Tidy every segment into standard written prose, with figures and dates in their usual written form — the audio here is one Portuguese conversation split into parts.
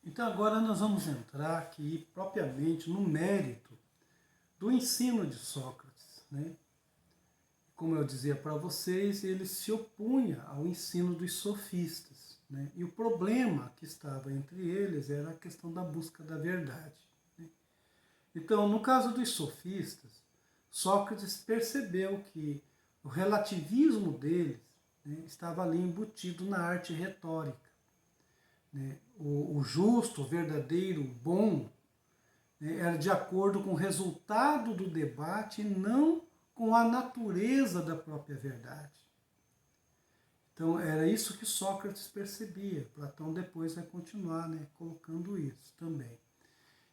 Então agora nós vamos entrar aqui propriamente no mérito do ensino de Sócrates, né? Como eu dizia para vocês, ele se opunha ao ensino dos sofistas, né? E o problema que estava entre eles era a questão da busca da verdade, né? Então, no caso dos sofistas, Sócrates percebeu que o relativismo deles, né, estava ali embutido na arte retórica, né? O justo, o verdadeiro, o bom, né, era de acordo com o resultado do debate e não com a natureza da própria verdade. Então era isso que Sócrates percebia. Platão depois vai continuar, né, colocando isso também.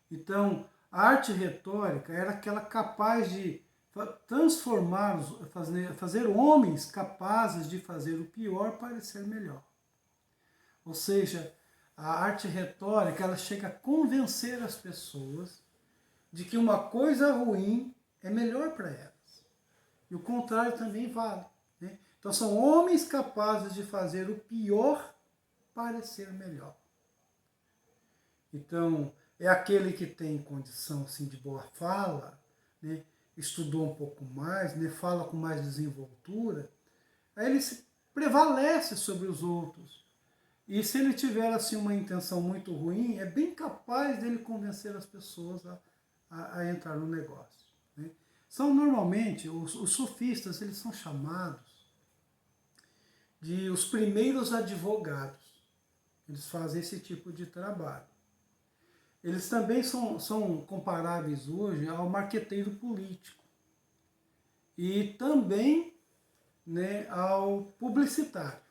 Então a arte retórica era aquela capaz de transformar, fazer homens capazes de fazer o pior parecer melhor. Ou seja, a arte retórica ela chega a convencer as pessoas de que uma coisa ruim é melhor para elas. E o contrário também vale, né? Então são homens capazes de fazer o pior parecer melhor. Então é aquele que tem condição assim, de boa fala, né? Estudou um pouco mais, né? Fala com mais desenvoltura, aí ele se prevalece sobre os outros. E se ele tiver assim uma intenção muito ruim, é bem capaz dele convencer as pessoas a entrar no negócio, né? São normalmente, os sofistas, eles são chamados de os primeiros advogados. Eles fazem esse tipo de trabalho. Eles também são comparáveis hoje ao marqueteiro político e também, né, ao publicitário,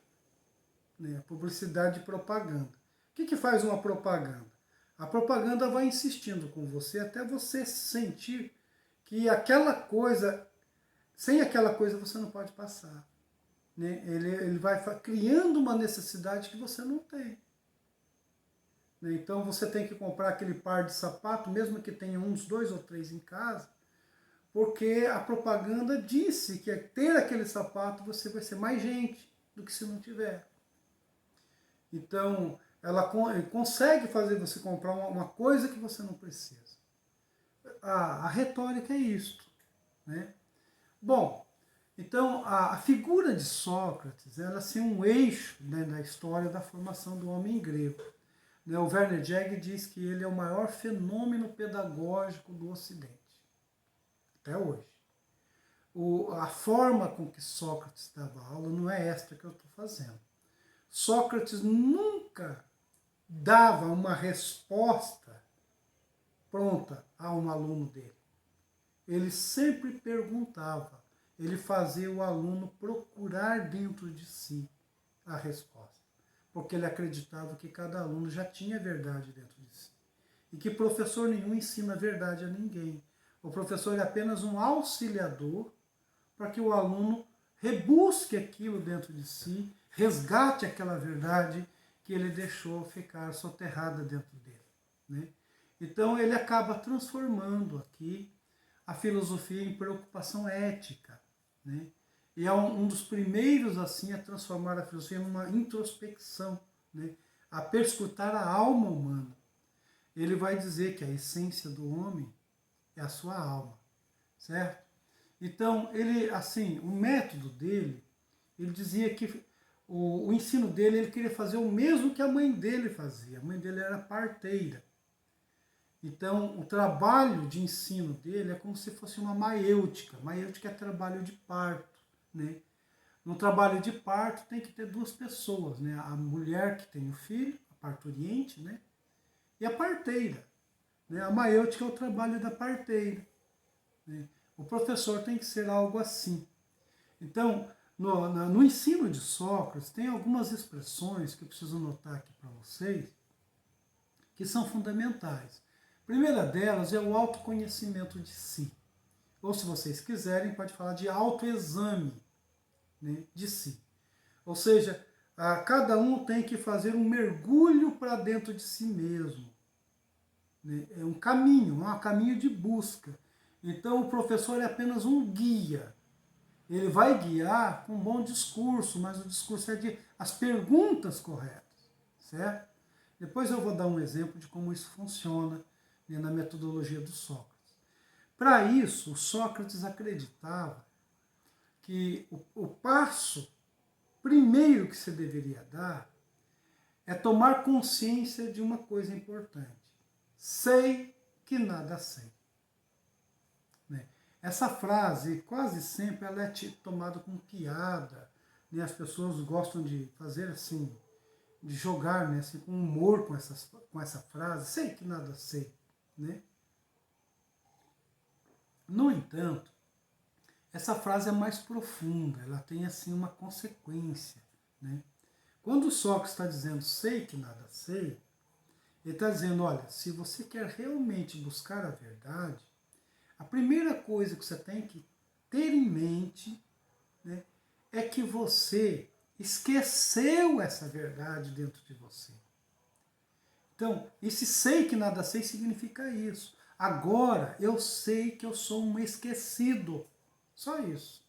né, publicidade e propaganda. O que faz uma propaganda? A propaganda vai insistindo com você até você sentir que aquela coisa, sem aquela coisa você não pode passar, né? Ele vai criando uma necessidade que você não tem. Né? Então você tem que comprar aquele par de sapato, mesmo que tenha uns 2 ou 3 em casa, porque a propaganda disse que ter aquele sapato você vai ser mais gente do que se não tiver. Então ela consegue fazer você comprar uma coisa que você não precisa. A retórica é isto, né? Bom, então a figura de Sócrates ela é um eixo, né, na história da formação do homem grego. Né, o Werner Jäger diz que ele é o maior fenômeno pedagógico do Ocidente, até hoje. A forma com que Sócrates dava aula não é esta que eu estou fazendo. Sócrates nunca dava uma resposta pronta a um aluno dele. Ele sempre perguntava, ele fazia o aluno procurar dentro de si a resposta, porque ele acreditava que cada aluno já tinha verdade dentro de si, e que professor nenhum ensina a verdade a ninguém. O professor é apenas um auxiliador para que o aluno rebusque aquilo dentro de si, resgate aquela verdade que ele deixou ficar soterrada dentro dele, né? Então ele acaba transformando aqui a filosofia em preocupação ética, né? E é um dos primeiros assim a transformar a filosofia numa introspecção, né? A perscrutar a alma humana. Ele vai dizer que a essência do homem é a sua alma, certo? Então ele, assim, o método dele, ele dizia que o ensino dele, ele queria fazer o mesmo que a mãe dele fazia. A mãe dele era parteira. Então, o trabalho de ensino dele é como se fosse uma maêutica. Maêutica é trabalho de parto, né? No trabalho de parto tem que ter 2 pessoas, né? A mulher que tem o filho, a parturiente, né? E a parteira, né? A maêutica é o trabalho da parteira, né? O professor tem que ser algo assim. Então, no ensino de Sócrates, tem algumas expressões que eu preciso notar aqui para vocês, que são fundamentais. A primeira delas é o autoconhecimento de si. Ou, se vocês quiserem, pode falar de autoexame, né, de si. Ou seja, cada um tem que fazer um mergulho para dentro de si mesmo. Né? É um caminho de busca. Então, o professor é apenas um guia. Ele vai guiar com um bom discurso, mas o discurso é de as perguntas corretas, certo? Depois eu vou dar um exemplo de como isso funciona, né, na metodologia do Sócrates. Para isso, o Sócrates acreditava que o passo primeiro que você deveria dar é tomar consciência de uma coisa importante. Sei que nada sei. Né? Essa frase, quase sempre, ela é tomada com piada. Né? As pessoas gostam de fazer assim, de jogar, né, assim, com humor com essa frase. Sei que nada sei. Né? No entanto, essa frase é mais profunda, ela tem assim uma consequência. Né? Quando Sócrates está dizendo sei que nada sei, ele está dizendo, olha, se você quer realmente buscar a verdade, a primeira coisa que você tem que ter em mente, né, é que você esqueceu essa verdade dentro de você. Então, esse sei que nada sei significa isso. Agora eu sei que eu sou um esquecido. Só isso.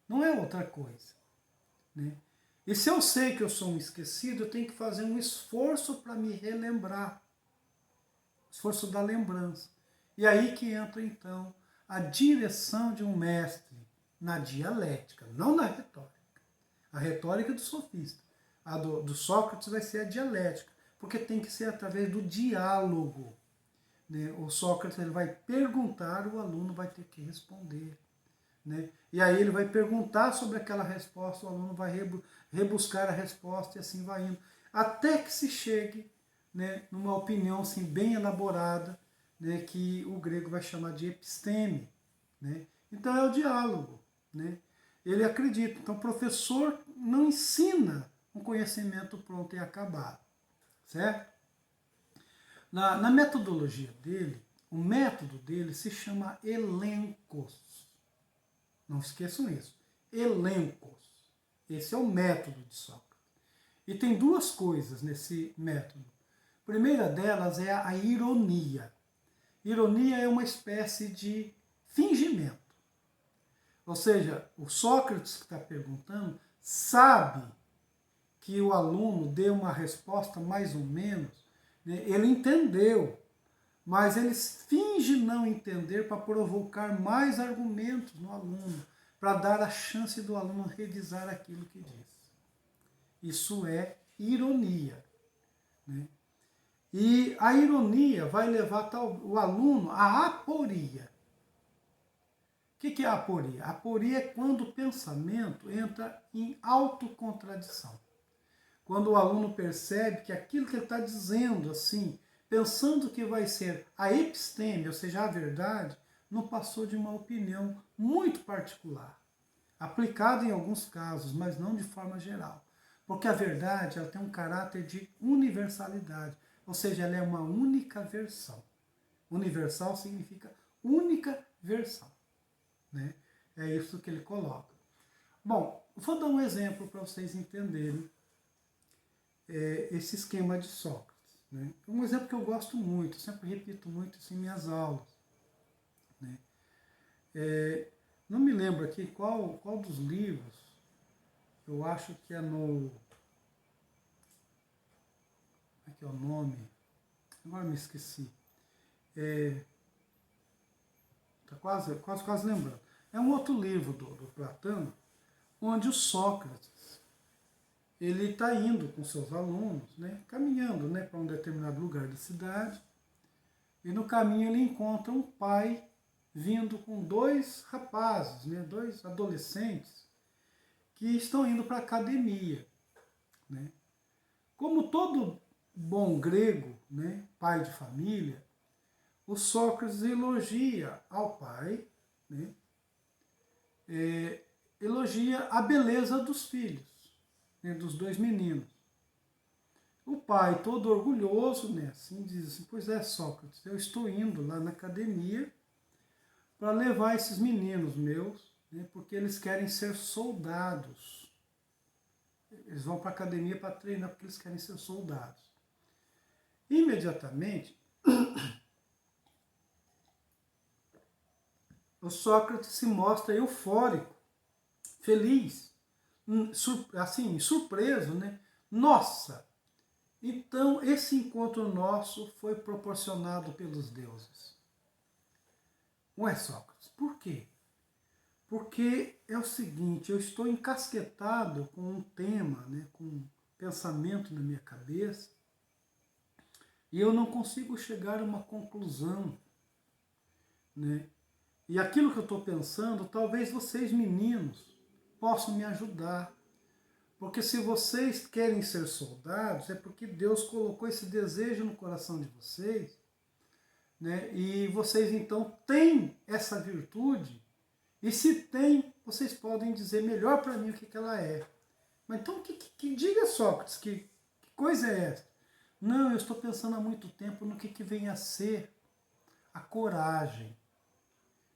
Não é outra coisa. Né? E se eu sei que eu sou um esquecido, eu tenho que fazer um esforço para me relembrar. Esforço da lembrança. E aí que entra, então, a direção de um mestre na dialética, não na retórica. A retórica é do sofista. A do Sócrates vai ser a dialética, porque tem que ser através do diálogo. Né? O Sócrates ele vai perguntar, o aluno vai ter que responder. Né? E aí ele vai perguntar sobre aquela resposta, o aluno vai rebuscar a resposta e assim vai indo. Até que se chegue, né, numa opinião assim, bem elaborada, né, que o grego vai chamar de episteme. Né? Então é o diálogo. Né? Ele acredita. Então o professor não ensina um conhecimento pronto e acabado. Certo? Na metodologia dele, o método dele se chama elencos. Não esqueçam isso. Elencos. Esse é o método de Sócrates. E tem duas coisas nesse método. A primeira delas é a ironia. Ironia é uma espécie de fingimento. Ou seja, o Sócrates que está perguntando sabe que o aluno deu uma resposta mais ou menos, né? Ele entendeu, mas ele finge não entender para provocar mais argumentos no aluno, para dar a chance do aluno revisar aquilo que diz. Isso é ironia. Né? E a ironia vai levar o aluno à aporia. O que é a aporia? A aporia é quando o pensamento entra em autocontradição. Quando o aluno percebe que aquilo que ele está dizendo, assim, pensando que vai ser a episteme, ou seja, a verdade, não passou de uma opinião muito particular, aplicada em alguns casos, mas não de forma geral. Porque a verdade ela tem um caráter de universalidade, ou seja, ela é uma única versão. Universal significa única versão. Né? É isso que ele coloca. Bom, vou dar um exemplo para vocês entenderem esse esquema de Sócrates. Né? Um exemplo que eu gosto muito, sempre repito muito isso em minhas aulas. Né? Não me lembro aqui qual dos livros, eu acho que é no... Aqui é o nome, agora me esqueci. Está quase lembrando. É um outro livro do Platão, onde o Sócrates ele está indo com seus alunos, né, caminhando, né, para um determinado lugar da cidade, e no caminho ele encontra um pai vindo com dois rapazes, né, dois adolescentes, que estão indo para a academia. Né. Como todo bom grego, né, pai de família, o Sócrates elogia ao pai, né, elogia a beleza dos filhos, né, dos dois meninos. O pai, todo orgulhoso, né, assim, diz assim, pois é, Sócrates, eu estou indo lá na academia para levar esses meninos meus, né, porque eles querem ser soldados. Eles vão para a academia para treinar porque eles querem ser soldados. Imediatamente, o Sócrates se mostra eufórico, feliz, assim, surpreso, né? Nossa, Então, esse encontro nosso foi proporcionado pelos deuses. Ué, Sócrates, por quê? Porque é o seguinte, eu estou encasquetado com um tema, né, com um pensamento na minha cabeça, e eu não consigo chegar a uma conclusão, né? E aquilo que eu estou pensando, talvez vocês meninos possam me ajudar. Porque se vocês querem ser soldados, é porque Deus colocou esse desejo no coração de vocês, né? E vocês então têm essa virtude, e se tem, vocês podem dizer melhor para mim o que ela é. Mas então, que diga, Sócrates, que coisa é essa? Não, eu estou pensando há muito tempo no que vem a ser a coragem.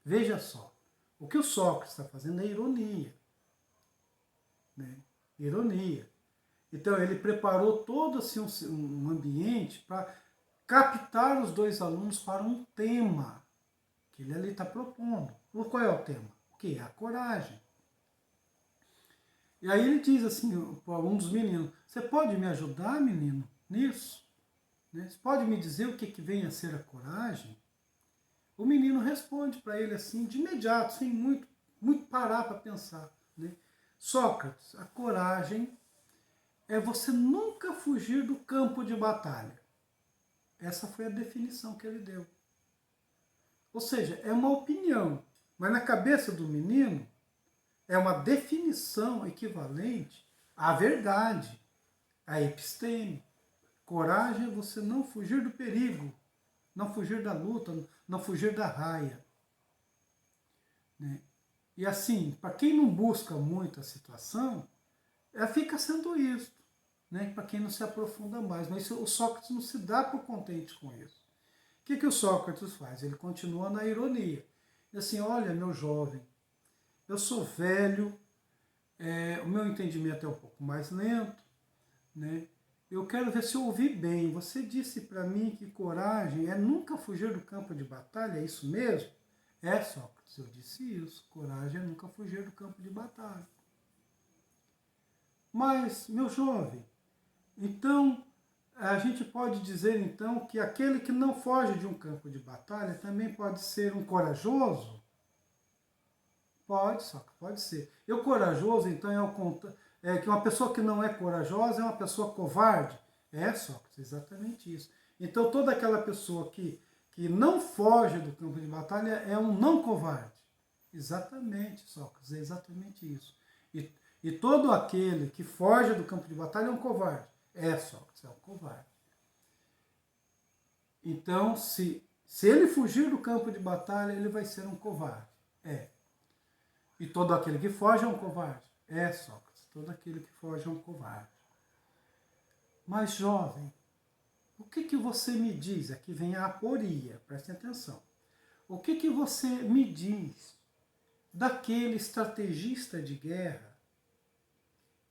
Veja só, o que o Sócrates está fazendo é ironia. Né? Ironia. Então ele preparou todo assim, um ambiente para captar os dois alunos para um tema que ele ali está propondo. Qual é o tema? O que? A coragem. E aí ele diz assim para um dos meninos, você pode me ajudar, menino, nisso? Né? Você pode me dizer o que vem a ser a coragem? O menino responde para ele assim, de imediato, sem muito parar para pensar. Né? Sócrates, a coragem é você nunca fugir do campo de batalha. Essa foi a definição que ele deu. Ou seja, é uma opinião, mas na cabeça do menino é uma definição equivalente à verdade, à episteme. Coragem é você não fugir do perigo, não fugir da luta, não fugir da raia. Né? E assim, para quem não busca muito a situação, fica sendo isso. Né? Para quem não se aprofunda mais. Mas o Sócrates não se dá por contente com isso. O que o Sócrates faz? Ele continua na ironia. E assim, olha, meu jovem, eu sou velho, o meu entendimento é um pouco mais lento, né? Eu quero ver se eu ouvi bem. Você disse para mim que coragem é nunca fugir do campo de batalha, é isso mesmo? É, Sócrates, eu disse isso. Coragem é nunca fugir do campo de batalha. Mas, meu jovem, então a gente pode dizer então que aquele que não foge de um campo de batalha também pode ser um corajoso? Pode, Sócrates, pode ser. E o corajoso, então, é que uma pessoa que não é corajosa é uma pessoa covarde? É, Sócrates, exatamente isso. Então, toda aquela pessoa que não foge do campo de batalha é um não covarde. Exatamente, Sócrates, é exatamente isso. E todo aquele que foge do campo de batalha é um covarde. É, Sócrates, é um covarde. Então, se ele fugir do campo de batalha, ele vai ser um covarde. É. E todo aquele que foge é um covarde? É, Sócrates, todo aquele que foge é um covarde. Mas, jovem, o que você me diz? Aqui vem a aporia, prestem atenção. O que você me diz daquele estrategista de guerra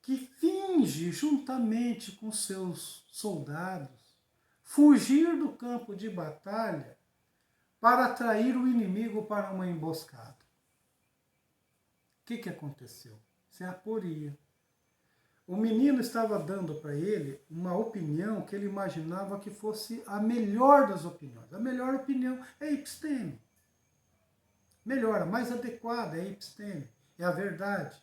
que finge, juntamente com seus soldados, fugir do campo de batalha para atrair o inimigo para uma emboscada? O que aconteceu? Isso é aporia. O menino estava dando para ele uma opinião que ele imaginava que fosse a melhor das opiniões. A melhor opinião é a episteme. Melhor, a mais adequada é a episteme. É a verdade.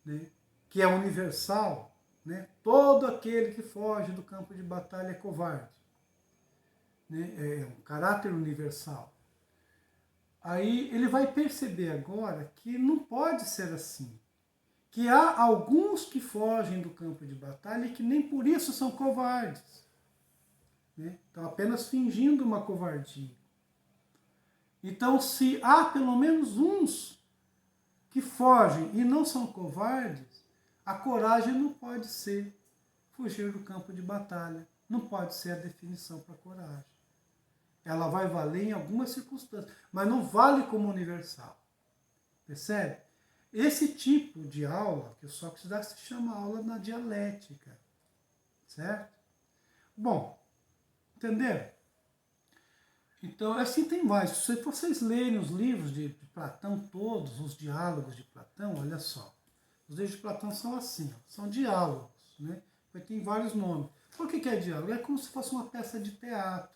Né? Que é universal. Né? Todo aquele que foge do campo de batalha é covarde. Né? É um caráter universal. Aí ele vai perceber agora que não pode ser assim. Que há alguns que fogem do campo de batalha e que nem por isso são covardes. Né? Estão apenas fingindo uma covardia. Então, se há pelo menos uns que fogem e não são covardes, a coragem não pode ser fugir do campo de batalha. Não pode ser a definição para a coragem. Ela vai valer em algumas circunstâncias, mas não vale como universal. Percebe? Esse tipo de aula que o Sócrates dá se chama aula na dialética. Certo? Bom, entenderam? Então, assim tem mais. Se vocês lerem os livros de Platão todos, os diálogos de Platão, olha só. Os livros de Platão são assim, são diálogos, né? Tem vários nomes. Por que é diálogo? É como se fosse uma peça de teatro,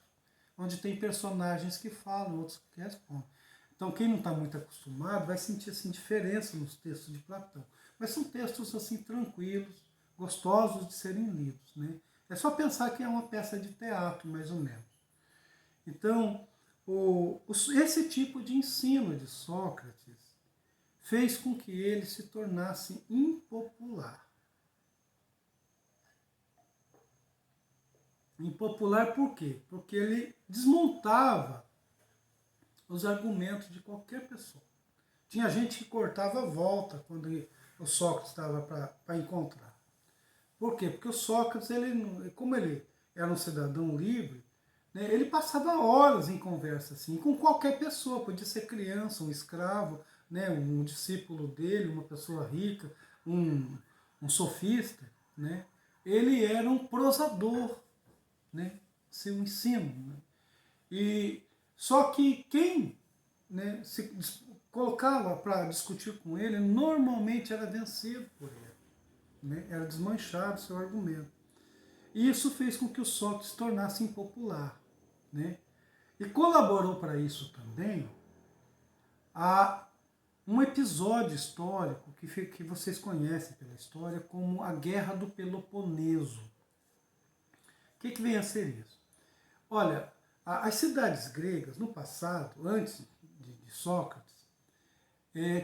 onde tem personagens que falam, outros que respondem. Então, quem não está muito acostumado vai sentir assim, diferença nos textos de Platão. Mas são textos assim tranquilos, gostosos de serem lidos. Né? É só pensar que é uma peça de teatro, mais ou menos. Então, esse tipo de ensino de Sócrates fez com que ele se tornasse impopular. Impopular por quê? Porque ele desmontava os argumentos de qualquer pessoa. Tinha gente que cortava a volta quando o Sócrates estava para encontrar. Por quê? Porque o Sócrates, como ele era um cidadão livre, né, ele passava horas em conversa assim, com qualquer pessoa, podia ser criança, um escravo, né, um discípulo dele, uma pessoa rica, um sofista. Né? Ele era um prosador, né, seu ensino. Né? E só que quem, né, se colocava para discutir com ele, normalmente era vencido por ele. Né? Era desmanchado seu argumento. E isso fez com que o Sócrates se tornasse impopular. Né? E colaborou para isso também a um episódio histórico que vocês conhecem pela história como a Guerra do Peloponeso. O que vem a ser isso? Olha, as cidades gregas, no passado, antes de Sócrates,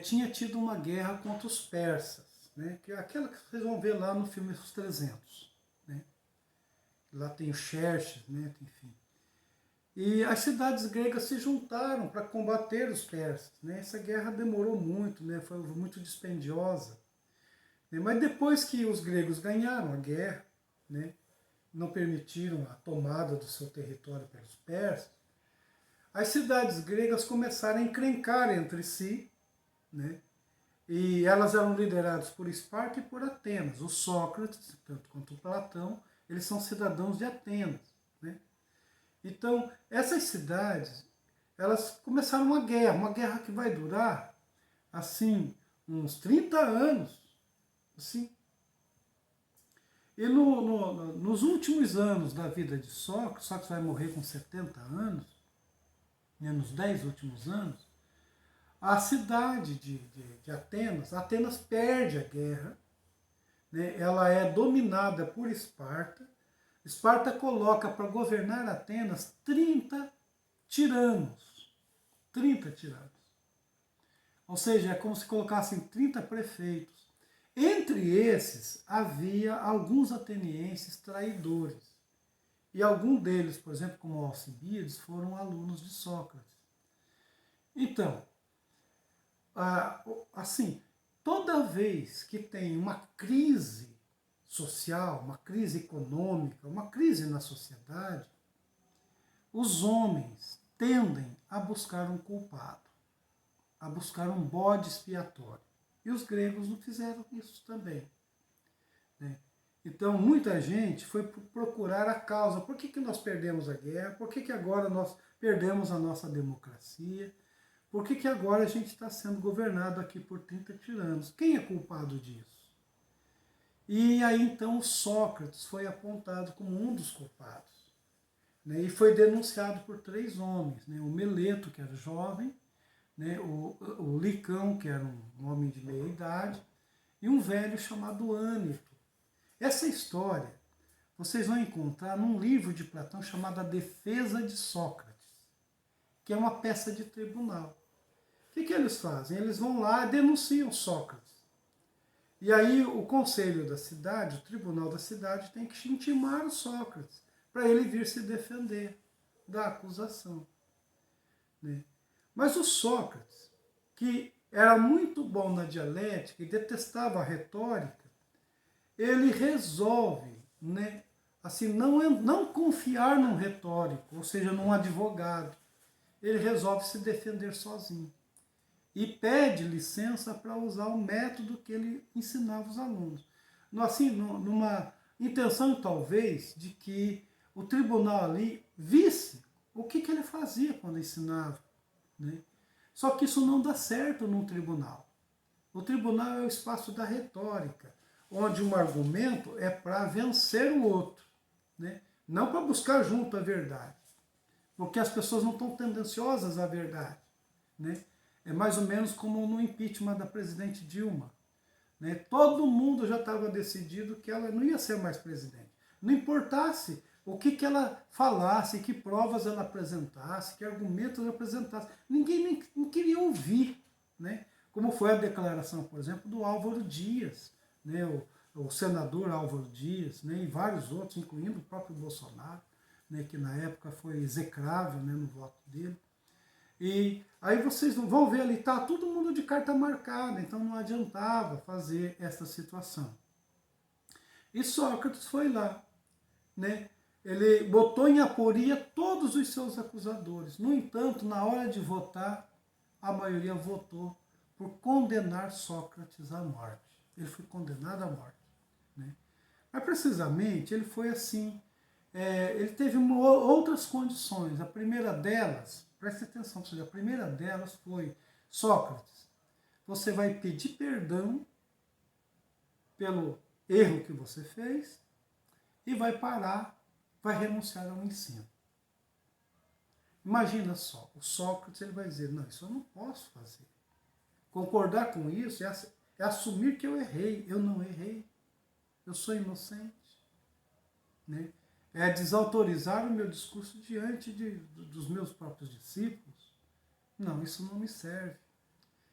tinha tido uma guerra contra os persas, né? Que é aquela que vocês vão ver lá no filme Os 300. Né? Lá tem o Xerxes, né? Enfim. E as cidades gregas se juntaram para combater os persas. Né? Essa guerra demorou muito, né? Foi muito dispendiosa. Né? Mas depois que os gregos ganharam a guerra, né? Não permitiram a tomada do seu território pelos persas, as cidades gregas começaram a encrencar entre si, né? E elas eram lideradas por Esparta e por Atenas. O Sócrates, tanto quanto o Platão, eles são cidadãos de Atenas. Né? Então, essas cidades, elas começaram uma guerra que vai durar, assim, uns 30 anos. Assim. E nos últimos anos da vida de Sócrates vai morrer com 70 anos, né, nos 10 últimos anos, a cidade de Atenas perde a guerra, né, ela é dominada por Esparta. Esparta coloca para governar Atenas 30 tiranos. 30 tiranos. Ou seja, é como se colocassem 30 prefeitos. Entre esses, havia alguns atenienses traidores. E algum deles, por exemplo, como Alcibíades, foram alunos de Sócrates. Então, assim, toda vez que tem uma crise social, uma crise econômica, uma crise na sociedade, os homens tendem a buscar um culpado, a buscar um bode expiatório. E os gregos não fizeram isso também. Né? Então, muita gente foi procurar a causa. Por que nós perdemos a guerra? Por que agora nós perdemos a nossa democracia? Por que agora a gente está sendo governado aqui por 30 tiranos? Quem é culpado disso? E aí, então, Sócrates foi apontado como um dos culpados. Né? E foi denunciado por 3 homens. Né? O Meleto, que era jovem, né, o Licão, que era um homem de meia idade, e um velho chamado Ânito. Essa história vocês vão encontrar num livro de Platão chamado A Defesa de Sócrates, que é uma peça de tribunal. O que eles fazem? Eles vão lá e denunciam Sócrates. E aí o conselho da cidade, o tribunal da cidade, tem que intimar o Sócrates para ele vir se defender da acusação. Né? Mas o Sócrates, que era muito bom na dialética e detestava a retórica, ele resolve, né, assim, não confiar num retórico, ou seja, num advogado. Ele resolve se defender sozinho. E pede licença para usar o método que ele ensinava os alunos. Assim, numa intenção, talvez, de que o tribunal ali visse o que ele fazia quando ensinava. Né? Só que isso não dá certo num tribunal. O tribunal é o espaço da retórica, onde um argumento é para vencer o outro. né? Não para buscar junto a verdade, porque as pessoas não estão tendenciosas à verdade, né? É mais ou menos como no impeachment da presidente Dilma, né? Todo mundo já estava decidido que ela não ia ser mais presidente. Não importasse o que ela falasse, que provas ela apresentasse, que argumentos ela apresentasse. Ninguém nem queria ouvir, né? Como foi a declaração, por exemplo, do Álvaro Dias, né? O senador Álvaro Dias, né? E vários outros, incluindo o próprio Bolsonaro, né? Que na época foi execrável, né? No voto dele. E aí vocês vão ver ali, tá todo mundo de carta marcada, então não adiantava fazer essa situação. E Sócrates foi lá, né? Ele botou em aporia todos os seus acusadores. No entanto, na hora de votar, a maioria votou por condenar Sócrates à morte. Ele foi condenado à morte, né? Mas precisamente ele foi assim. Ele teve outras condições. A primeira delas, preste atenção, a primeira delas foi: Sócrates, você vai pedir perdão pelo erro que você fez e vai parar, vai renunciar ao ensino. Imagina só, o Sócrates ele vai dizer: não, isso eu não posso fazer. Concordar com isso é assumir que eu errei. Eu não errei. Eu sou inocente, né? É desautorizar o meu discurso diante dos meus próprios discípulos. Não, isso não me serve.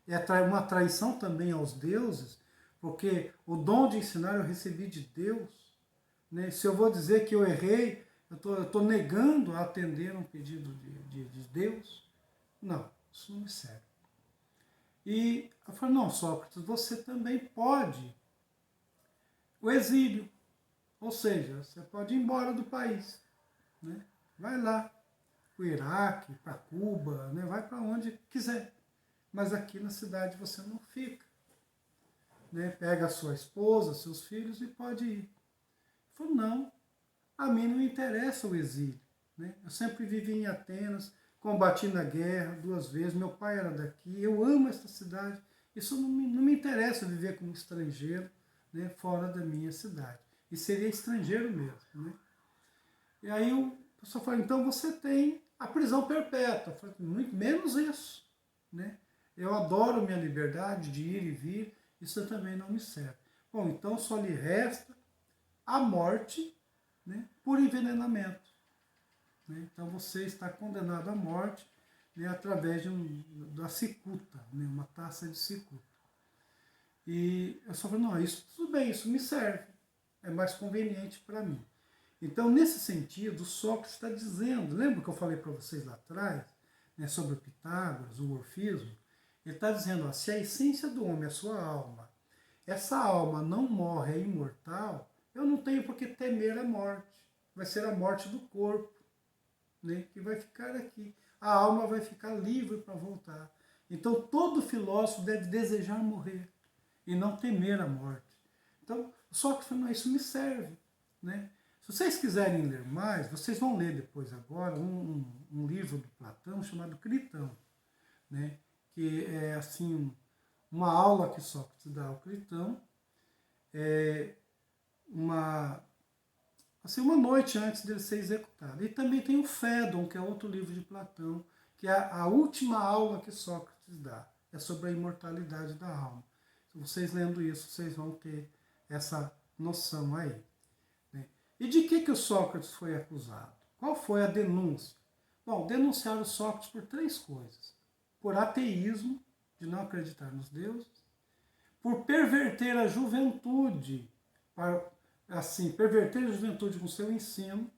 É uma traição também aos deuses, porque o dom de ensinar eu recebi de Deus, né? Se eu vou dizer que eu errei, eu estou negando a atender um pedido de Deus. Não, isso não me serve. E eu falei: não, Sócrates, você também pode o exílio. Ou seja, você pode ir embora do país, né? Vai lá, para o Iraque, para Cuba, né? Vai para onde quiser. Mas aqui na cidade você não fica, né? Pega a sua esposa, seus filhos e pode ir. Ele falou: não, a mim não me interessa o exílio, né? Eu sempre vivi em Atenas, combati na guerra 2 vezes, meu pai era daqui, eu amo esta cidade. Isso não me interessa viver como estrangeiro, né? Fora da minha cidade. E seria estrangeiro mesmo, né? E aí o pessoal fala: então você tem a prisão perpétua. Eu falei: muito menos isso, né? Eu adoro minha liberdade de ir e vir, isso também não me serve. Bom, então só lhe resta a morte, né, por envenenamento, né? Então você está condenado à morte, né, através da cicuta, né, uma taça de cicuta. E eu só falei: não, isso tudo bem, isso me serve, é mais conveniente para mim. Então, nesse sentido, Sócrates está dizendo, lembra que eu falei para vocês lá atrás, né, sobre o Pitágoras, o orfismo? Ele está dizendo: ó, se a essência do homem é a sua alma, essa alma não morre, é imortal, eu não tenho por que temer a morte. Vai ser a morte do corpo, né, que vai ficar aqui. A alma vai ficar livre para voltar. Então, todo filósofo deve desejar morrer e não temer a morte. Então, Sócrates falou: não, isso me serve, né? Se vocês quiserem ler mais, vocês vão ler depois agora um livro do Platão chamado Critão, né? Que é assim uma aula que Sócrates dá ao Critão, uma noite antes dele ser executado. E também tem o Fédon, que é outro livro de Platão, que é a última aula que Sócrates dá. É sobre a imortalidade da alma. Se vocês lendo isso, vocês vão ter essa noção aí. E de que o Sócrates foi acusado? Qual foi a denúncia? Bom, denunciaram Sócrates por 3 coisas. Por ateísmo, de não acreditar nos deuses, por perverter a juventude, perverter a juventude com seu ensino,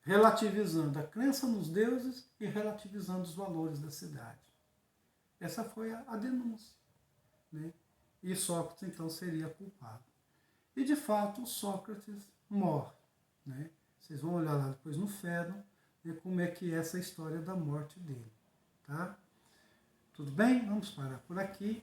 relativizando a crença nos deuses e relativizando os valores da cidade. Essa foi a denúncia, né? E Sócrates então seria culpado. E de fato Sócrates morre, né? Vocês vão olhar lá depois no Fédon, né, como é que é essa história da morte dele, tá? Tudo bem? Vamos parar por aqui.